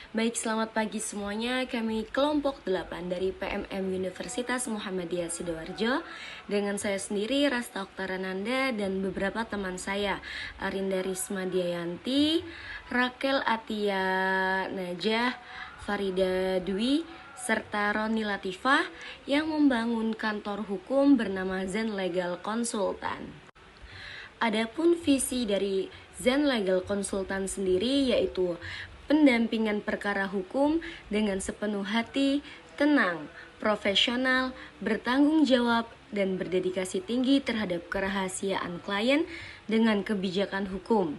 Baik, selamat pagi semuanya. Kami kelompok 8 dari PMM Universitas Muhammadiyah Sidoarjo. Dengan saya sendiri, Rasta Oktarananda, dan beberapa teman saya, Arinda Risma Diayanti, Rakel Atia Najah, Farida Dwi, serta Roni Latifah yang membangun kantor hukum bernama Zen Legal Consultant. Adapun visi dari Zen Legal Consultant sendiri yaitu pendampingan perkara hukum dengan sepenuh hati, tenang, profesional, bertanggung jawab, dan berdedikasi tinggi terhadap kerahasiaan klien dengan kebijakan hukum.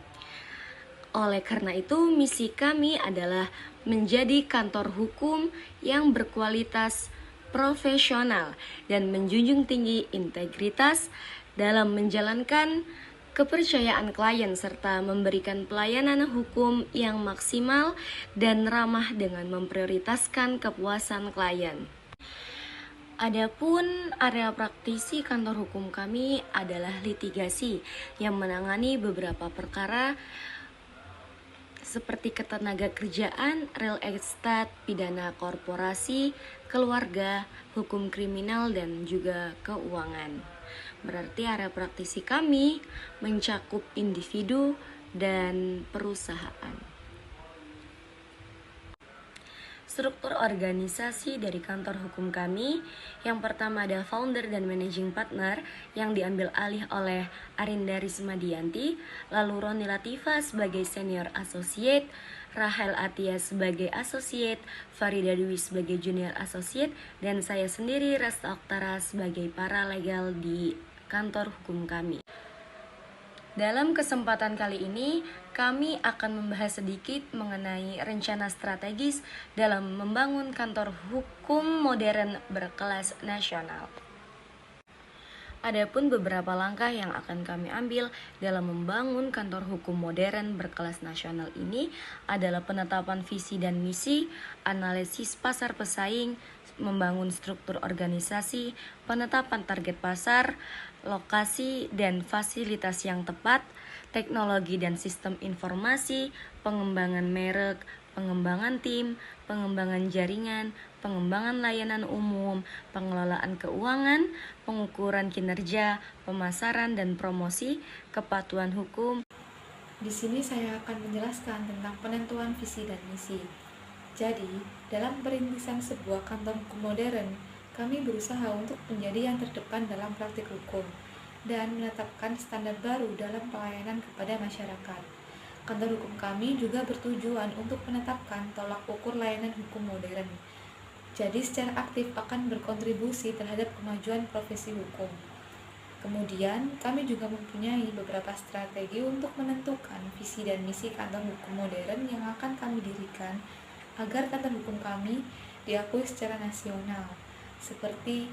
Oleh karena itu, misi kami adalah menjadi kantor hukum yang berkualitas profesional dan menjunjung tinggi integritas dalam menjalankan kepercayaan klien serta memberikan pelayanan hukum yang maksimal dan ramah dengan memprioritaskan kepuasan klien. Adapun area praktisi kantor hukum kami adalah litigasi yang menangani beberapa perkara seperti ketenaga kerjaan, real estate, pidana korporasi, keluarga, hukum kriminal, dan juga keuangan. Berarti area praktisi kami mencakup individu dan perusahaan. Struktur organisasi dari kantor hukum kami, yang pertama ada founder dan managing partner yang diambil alih oleh Arinda Risma Diayanti, lalu Roni Latifah sebagai senior associate, Rahel Atia sebagai associate, Farida Dwi sebagai junior associate, dan saya sendiri Rasta Oktara sebagai paralegal di kantor hukum kami. Dalam kesempatan kali ini, kami akan membahas sedikit mengenai rencana strategis dalam membangun kantor hukum modern berkelas nasional. Adapun beberapa langkah yang akan kami ambil dalam membangun kantor hukum modern berkelas nasional ini adalah penetapan visi dan misi, analisis pasar pesaing, membangun struktur organisasi, penetapan target pasar, lokasi dan fasilitas yang tepat, teknologi dan sistem informasi, pengembangan merek, pengembangan tim, pengembangan jaringan, pengembangan layanan umum, pengelolaan keuangan, pengukuran kinerja, pemasaran dan promosi, kepatuhan hukum. Di sini saya akan menjelaskan tentang penentuan visi dan misi. Jadi, dalam perintisan sebuah kantor hukum modern, kami berusaha untuk menjadi yang terdepan dalam praktik hukum dan menetapkan standar baru dalam pelayanan kepada masyarakat. Kantor hukum kami juga bertujuan untuk menetapkan tolak ukur layanan hukum modern. Jadi, secara aktif akan berkontribusi terhadap kemajuan profesi hukum. Kemudian, kami juga mempunyai beberapa strategi untuk menentukan visi dan misi kantor hukum modern yang akan kami dirikan agar kantor hukum kami diakui secara nasional, seperti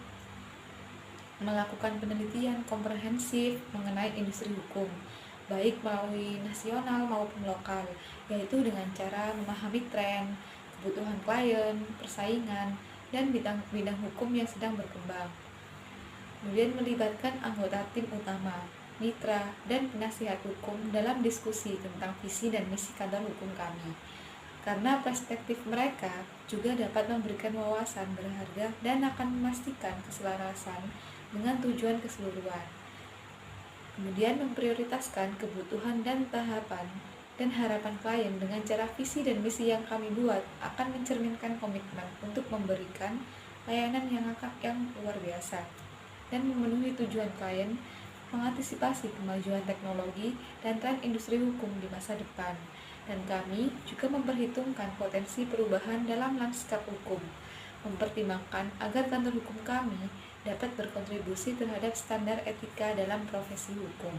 melakukan penelitian komprehensif mengenai industri hukum, baik melalui nasional maupun lokal, yaitu dengan cara memahami tren, kebutuhan klien, persaingan, dan bidang hukum yang sedang berkembang. Kemudian melibatkan anggota tim utama, mitra, dan penasihat hukum dalam diskusi tentang visi dan misi kantor hukum kami. Karena perspektif mereka juga dapat memberikan wawasan berharga dan akan memastikan keselarasan dengan tujuan keseluruhan. Kemudian memprioritaskan kebutuhan dan tahapan dan harapan klien dengan cara visi dan misi yang kami buat akan mencerminkan komitmen untuk memberikan layanan yang luar biasa dan memenuhi tujuan klien, mengantisipasi kemajuan teknologi dan tren industri hukum di masa depan. Dan kami juga memperhitungkan potensi perubahan dalam lanskap hukum, mempertimbangkan agar kantor hukum kami dapat berkontribusi terhadap standar etika dalam profesi hukum.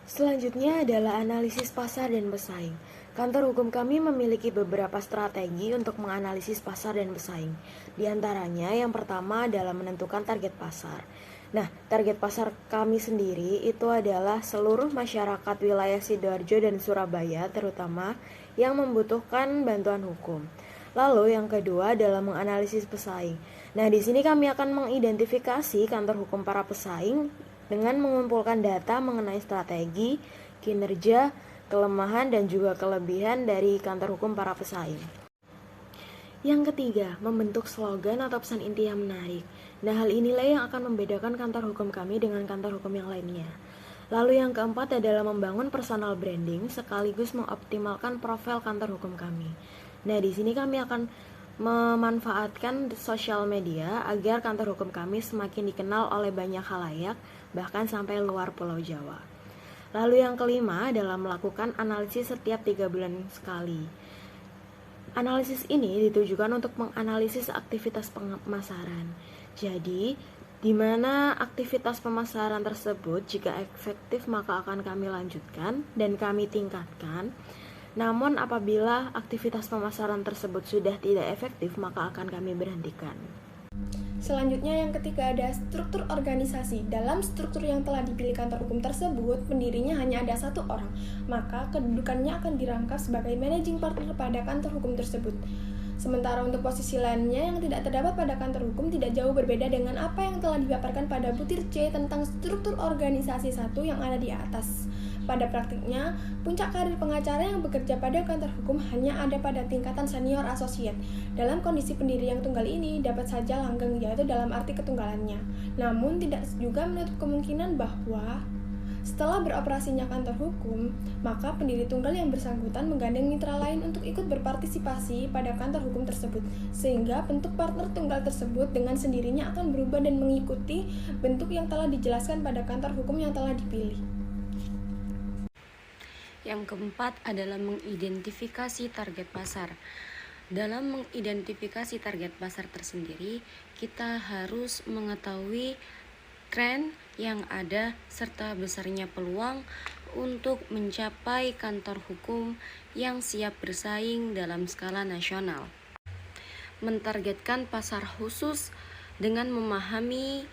Selanjutnya adalah analisis pasar dan pesaing. Kantor hukum kami memiliki beberapa strategi untuk menganalisis pasar dan pesaing. Di antaranya, yang pertama adalah menentukan target pasar. Nah, target pasar kami sendiri itu adalah seluruh masyarakat wilayah Sidoarjo dan Surabaya terutama yang membutuhkan bantuan hukum. Lalu yang kedua adalah menganalisis pesaing. Nah, di sini kami akan mengidentifikasi kantor hukum para pesaing dengan mengumpulkan data mengenai strategi, kinerja, kelemahan dan juga kelebihan dari kantor hukum para pesaing. Yang ketiga, membentuk slogan atau pesan inti yang menarik. Nah, hal inilah yang akan membedakan kantor hukum kami dengan kantor hukum yang lainnya. Lalu yang keempat adalah membangun personal branding sekaligus mengoptimalkan profil kantor hukum kami. Nah, di sini kami akan memanfaatkan sosial media agar kantor hukum kami semakin dikenal oleh banyak khalayak, bahkan sampai luar Pulau Jawa. Lalu yang kelima adalah melakukan analisis setiap 3 bulan sekali. Analisis ini ditujukan untuk menganalisis aktivitas pemasaran. Jadi, di mana aktivitas pemasaran tersebut jika efektif maka akan kami lanjutkan dan kami tingkatkan. Namun apabila aktivitas pemasaran tersebut sudah tidak efektif maka akan kami berhentikan. Selanjutnya yang ketiga ada struktur organisasi. Dalam struktur yang telah dipilih kantor hukum tersebut, pendirinya hanya ada 1 orang, maka kedudukannya akan dirangkap sebagai managing partner pada kantor hukum tersebut. Sementara untuk posisi lainnya yang tidak terdapat pada kantor hukum tidak jauh berbeda dengan apa yang telah dipaparkan pada butir C tentang struktur organisasi 1 yang ada di atas. Pada praktiknya, puncak karir pengacara yang bekerja pada kantor hukum hanya ada pada tingkatan senior associate. Dalam kondisi pendiri yang tunggal ini dapat saja langgeng, yaitu dalam arti ketunggalannya. Namun tidak juga menutup kemungkinan bahwa setelah beroperasinya kantor hukum, maka pendiri tunggal yang bersangkutan menggandeng mitra lain untuk ikut berpartisipasi pada kantor hukum tersebut, sehingga bentuk partner tunggal tersebut dengan sendirinya akan berubah dan mengikuti bentuk yang telah dijelaskan pada kantor hukum yang telah dipilih. Yang keempat adalah mengidentifikasi target pasar. Dalam mengidentifikasi target pasar tersendiri, kita harus mengetahui tren yang ada serta besarnya peluang untuk mencapai kantor hukum yang siap bersaing dalam skala nasional. Mentargetkan pasar khusus dengan memahami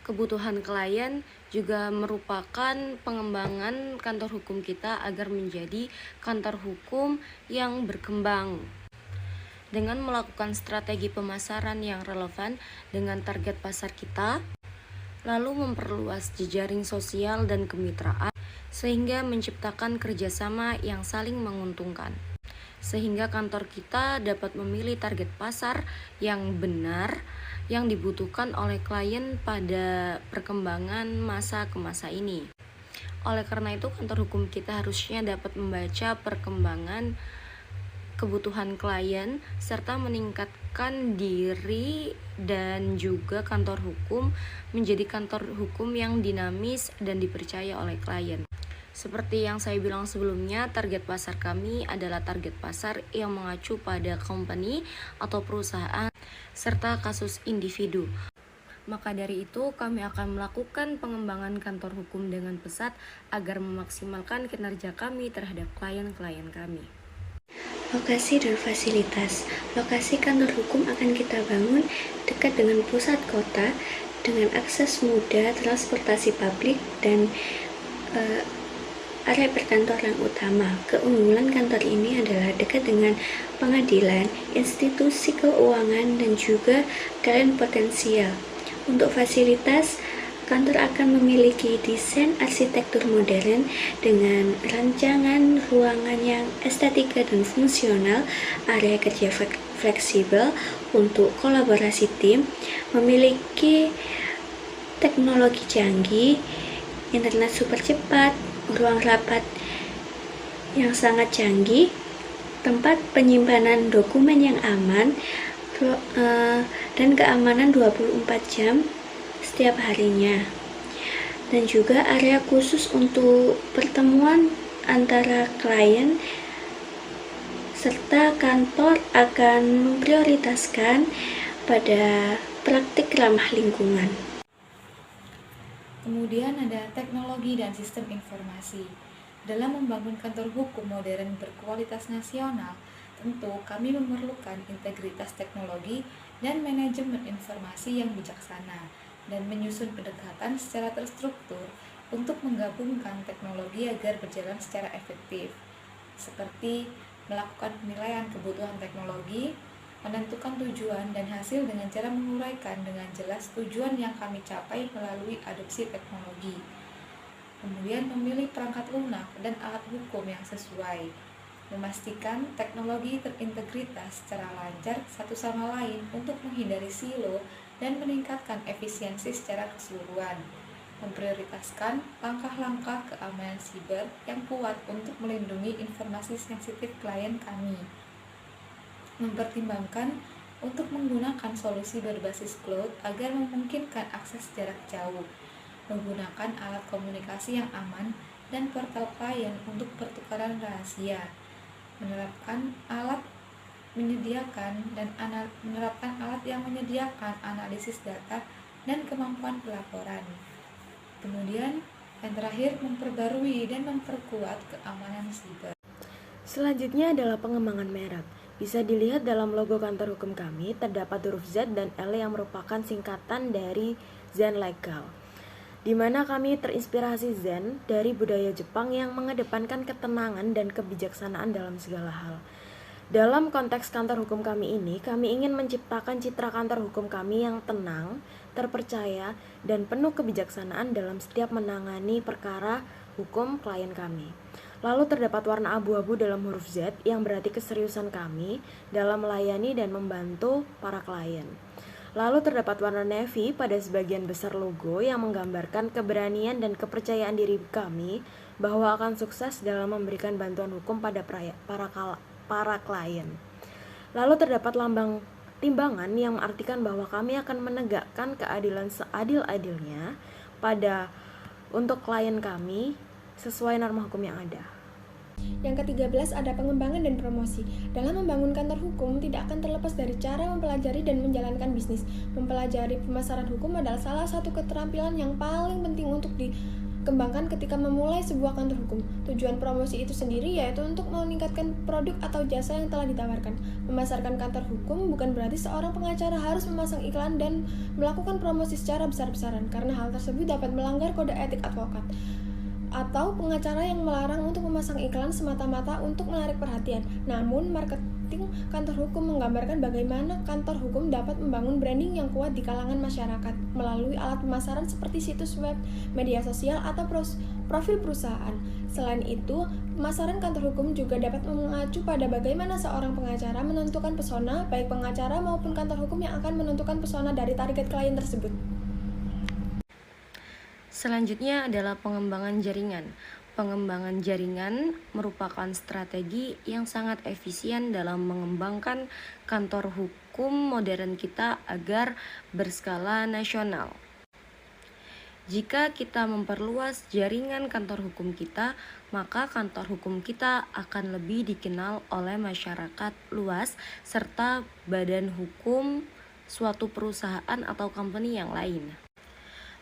kebutuhan klien juga merupakan pengembangan kantor hukum kita agar menjadi kantor hukum yang berkembang. Dengan melakukan strategi pemasaran yang relevan dengan target pasar kita, lalu memperluas jejaring sosial dan kemitraan, sehingga menciptakan kerjasama yang saling menguntungkan. Sehingga kantor kita dapat memilih target pasar yang benar, yang dibutuhkan oleh klien pada perkembangan masa ke masa ini. Oleh karena itu, kantor hukum kita harusnya dapat membaca perkembangan kebutuhan klien serta meningkatkan diri dan juga kantor hukum menjadi kantor hukum yang dinamis dan dipercaya oleh klien. Seperti yang saya bilang sebelumnya, target pasar kami adalah target pasar yang mengacu pada company atau perusahaan serta kasus individu. Maka dari itu, kami akan melakukan pengembangan kantor hukum dengan pesat agar memaksimalkan kinerja kami terhadap klien-klien kami. Lokasi dan fasilitas. Lokasi kantor hukum akan kita bangun dekat dengan pusat kota dengan akses mudah, transportasi publik, dan area perkantoran utama. Keunggulan kantor ini adalah dekat dengan pengadilan, institusi keuangan, dan juga klien potensial. Untuk fasilitas, kantor akan memiliki desain arsitektur modern dengan rancangan ruangan yang estetika dan fungsional, area kerja fleksibel untuk kolaborasi tim, memiliki teknologi canggih, internet super cepat, ruang rapat yang sangat canggih, tempat penyimpanan dokumen yang aman, dan keamanan 24 jam setiap harinya, dan juga area khusus untuk pertemuan antara klien, serta kantor akan memprioritaskan pada praktik ramah lingkungan. Kemudian ada teknologi dan sistem informasi. Dalam membangun kantor hukum modern berkualitas nasional, tentu kami memerlukan integritas teknologi dan manajemen informasi yang bijaksana, dan menyusun pendekatan secara terstruktur untuk menggabungkan teknologi agar berjalan secara efektif, seperti melakukan penilaian kebutuhan teknologi, menentukan tujuan dan hasil dengan cara menguraikan dengan jelas tujuan yang kami capai melalui adopsi teknologi. kemudian memilih perangkat lunak dan alat hukum yang sesuai, memastikan teknologi terintegritas secara lancar satu sama lain untuk menghindari silo dan meningkatkan efisiensi secara keseluruhan, memprioritaskan langkah-langkah keamanan siber yang kuat untuk melindungi informasi sensitif klien kami, mempertimbangkan untuk menggunakan solusi berbasis cloud agar memungkinkan akses jarak jauh, menggunakan alat komunikasi yang aman dan portal klien untuk pertukaran rahasia, menerapkan alat yang menyediakan analisis data dan kemampuan pelaporan. Kemudian, yang terakhir, memperbarui dan memperkuat keamanan siber. Selanjutnya adalah pengembangan merek. Bisa dilihat dalam logo kantor hukum kami, terdapat huruf Z dan L yang merupakan singkatan dari Zen Legal, di mana kami terinspirasi Zen dari budaya Jepang yang mengedepankan ketenangan dan kebijaksanaan dalam segala hal. Dalam konteks kantor hukum kami ini, kami ingin menciptakan citra kantor hukum kami yang tenang, terpercaya, dan penuh kebijaksanaan dalam setiap menangani perkara hukum klien kami. Lalu terdapat warna abu-abu dalam huruf Z yang berarti keseriusan kami dalam melayani dan membantu para klien. Lalu terdapat warna navy pada sebagian besar logo yang menggambarkan keberanian dan kepercayaan diri kami bahwa akan sukses dalam memberikan bantuan hukum pada para klien. Lalu terdapat lambang timbangan yang mengartikan bahwa kami akan menegakkan keadilan seadil-adilnya untuk klien kami sesuai norma hukum yang ada. Yang ke-13 ada pengembangan dan promosi. Dalam membangun kantor hukum tidak akan terlepas dari cara mempelajari dan menjalankan bisnis. Mempelajari pemasaran hukum adalah salah satu keterampilan yang paling penting untuk dikembangkan ketika memulai sebuah kantor hukum. Tujuan promosi itu sendiri yaitu untuk meningkatkan produk atau jasa yang telah ditawarkan. Memasarkan kantor hukum bukan berarti seorang pengacara harus memasang iklan dan melakukan promosi secara besar-besaran, karena hal tersebut dapat melanggar kode etik advokat atau pengacara yang melarang untuk memasang iklan semata-mata untuk menarik perhatian. Namun, marketing kantor hukum menggambarkan bagaimana kantor hukum dapat membangun branding yang kuat di kalangan masyarakat melalui alat pemasaran seperti situs web, media sosial, atau profil perusahaan. Selain itu, pemasaran kantor hukum juga dapat mengacu pada bagaimana seorang pengacara menentukan pesona, baik pengacara maupun kantor hukum yang akan menentukan pesona dari target klien tersebut. Selanjutnya adalah pengembangan jaringan. Pengembangan jaringan merupakan strategi yang sangat efisien dalam mengembangkan kantor hukum modern kita agar berskala nasional. Jika kita memperluas jaringan kantor hukum kita, maka kantor hukum kita akan lebih dikenal oleh masyarakat luas serta badan hukum suatu perusahaan atau company yang lain.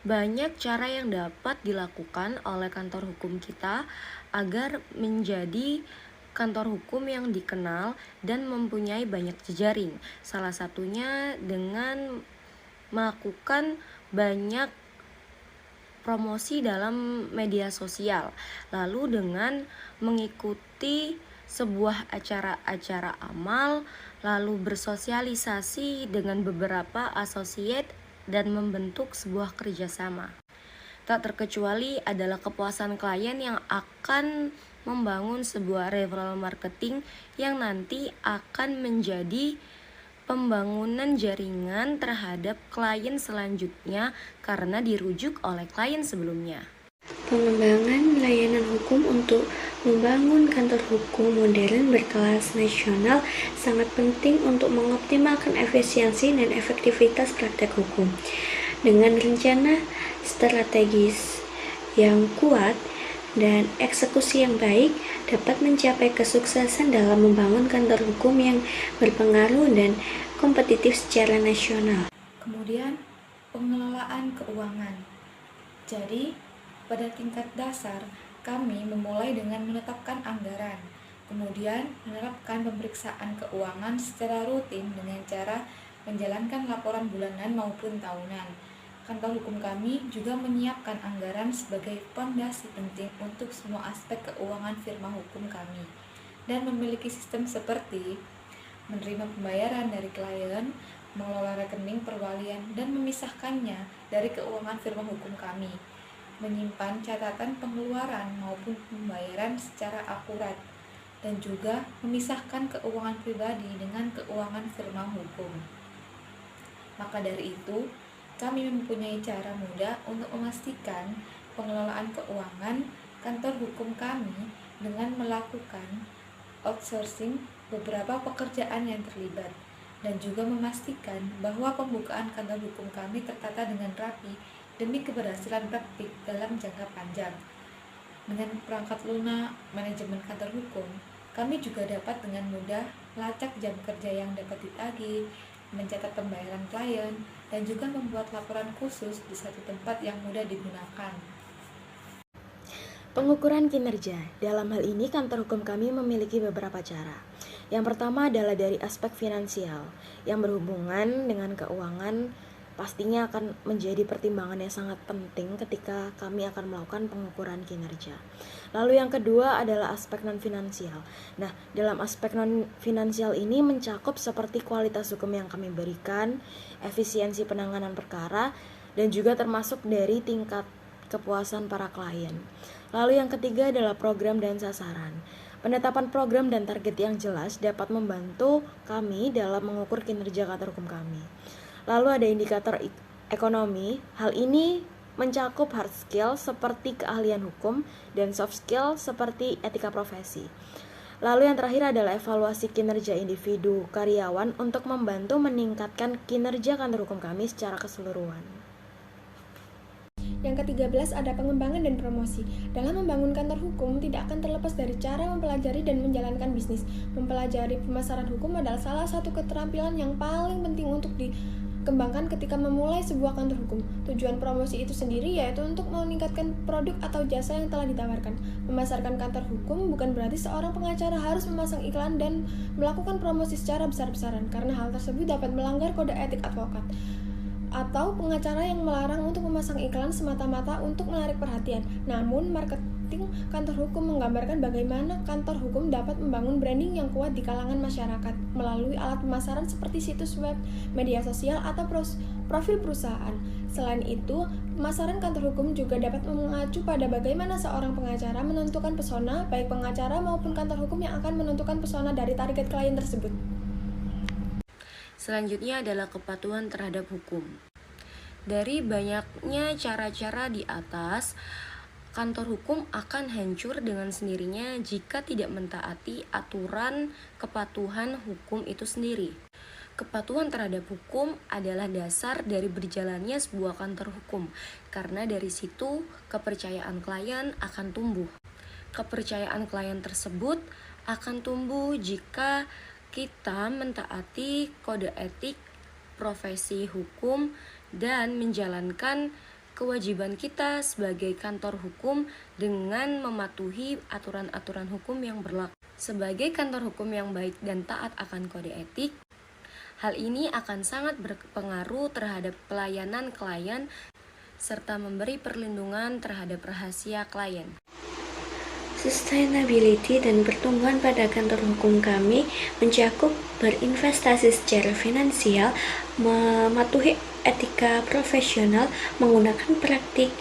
Banyak cara yang dapat dilakukan oleh kantor hukum kita agar menjadi kantor hukum yang dikenal dan mempunyai banyak jejaring. Salah satunya dengan melakukan banyak promosi dalam media sosial, lalu dengan mengikuti sebuah acara-acara amal, lalu bersosialisasi dengan beberapa associate dan membentuk sebuah kerjasama. Tak terkecuali adalah kepuasan klien yang akan membangun sebuah referral marketing yang nanti akan menjadi pembangunan jaringan terhadap klien selanjutnya karena dirujuk oleh klien sebelumnya. Pengembangan layanan hukum untuk membangun kantor hukum modern berkelas nasional sangat penting untuk mengoptimalkan efisiensi dan efektivitas praktek hukum. Dengan rencana strategis yang kuat dan eksekusi yang baik, dapat mencapai kesuksesan dalam membangun kantor hukum yang berpengaruh dan kompetitif secara nasional. Kemudian, pengelolaan keuangan. Jadi, pada tingkat dasar, kami memulai dengan menetapkan anggaran, kemudian menerapkan pemeriksaan keuangan secara rutin dengan cara menjalankan laporan bulanan maupun tahunan. Kantor hukum kami juga menyiapkan anggaran sebagai fondasi penting untuk semua aspek keuangan firma hukum kami, dan memiliki sistem seperti menerima pembayaran dari klien, mengelola rekening perwalian, dan memisahkannya dari keuangan firma hukum kami. menyimpan catatan pengeluaran maupun pembayaran secara akurat, dan juga memisahkan keuangan pribadi dengan keuangan firma hukum. Maka dari itu, kami mempunyai cara mudah untuk memastikan pengelolaan keuangan kantor hukum kami dengan melakukan outsourcing beberapa pekerjaan yang terlibat, dan juga memastikan bahwa pembukaan kantor hukum kami tertata dengan rapi demi keberhasilan praktik dalam jangka panjang. Dengan perangkat lunak manajemen kantor hukum, kami juga dapat dengan mudah melacak jam kerja yang dapat ditagih, mencatat pembayaran klien, dan juga membuat laporan khusus di satu tempat yang mudah digunakan. Pengukuran kinerja. Dalam hal ini, kantor hukum kami memiliki beberapa cara. Yang pertama adalah dari aspek finansial, yang berhubungan dengan keuangan pastinya akan menjadi pertimbangan yang sangat penting ketika kami akan melakukan pengukuran kinerja. Lalu yang kedua adalah aspek non-finansial. Nah, dalam aspek non-finansial ini mencakup seperti kualitas hukum yang kami berikan, efisiensi penanganan perkara, dan juga termasuk dari tingkat kepuasan para klien. Lalu yang ketiga adalah program dan sasaran. Penetapan program dan target yang jelas dapat membantu kami dalam mengukur kinerja kantor hukum kami. Lalu ada indikator ekonomi. Hal ini mencakup hard skill seperti keahlian hukum dan soft skill seperti etika profesi. Lalu yang terakhir adalah evaluasi kinerja individu karyawan untuk membantu meningkatkan kinerja kantor hukum kami secara keseluruhan. Yang ke-13 ada pengembangan dan promosi. Dalam membangun kantor hukum tidak akan terlepas dari cara mempelajari dan menjalankan bisnis. Mempelajari pemasaran hukum adalah salah satu keterampilan yang paling penting untuk dikembangkan ketika memulai sebuah kantor hukum. Tujuan promosi itu sendiri yaitu untuk meningkatkan produk atau jasa yang telah ditawarkan. Memasarkan kantor hukum bukan berarti seorang pengacara harus memasang iklan dan melakukan promosi secara besar-besaran, karena hal tersebut dapat melanggar kode etik advokat atau pengacara yang melarang untuk memasang iklan semata-mata untuk menarik perhatian. Namun, marketing kantor hukum menggambarkan bagaimana kantor hukum dapat membangun branding yang kuat di kalangan masyarakat melalui alat pemasaran seperti situs web, media sosial, atau profil perusahaan. Selain itu, pemasaran kantor hukum juga dapat mengacu pada bagaimana seorang pengacara menentukan pesona, baik pengacara maupun kantor hukum yang akan menentukan pesona dari target klien tersebut. Selanjutnya adalah kepatuhan terhadap hukum. Dari banyaknya cara-cara di atas, kantor hukum akan hancur dengan sendirinya jika tidak mentaati aturan kepatuhan hukum itu sendiri. Kepatuhan terhadap hukum adalah dasar dari berjalannya sebuah kantor hukum, karena dari situ kepercayaan klien akan tumbuh. Kepercayaan klien tersebut akan tumbuh jika kita mentaati kode etik profesi hukum dan menjalankan kewajiban kita sebagai kantor hukum dengan mematuhi aturan-aturan hukum yang berlaku. Sebagai kantor hukum yang baik dan taat akan kode etik, hal ini akan sangat berpengaruh terhadap pelayanan klien serta memberi perlindungan terhadap rahasia klien. Sustainability dan pertumbuhan pada kantor hukum kami mencakup berinvestasi secara finansial, mematuhi etika profesional, menggunakan praktik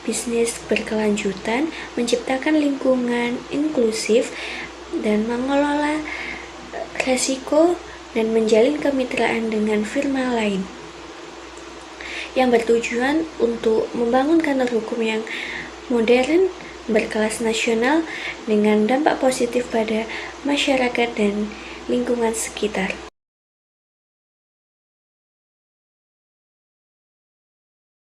bisnis berkelanjutan, menciptakan lingkungan inklusif, dan mengelola resiko dan menjalin kemitraan dengan firma lain yang bertujuan untuk membangun kantor hukum yang modern, berkelas nasional dengan dampak positif pada masyarakat dan lingkungan sekitar.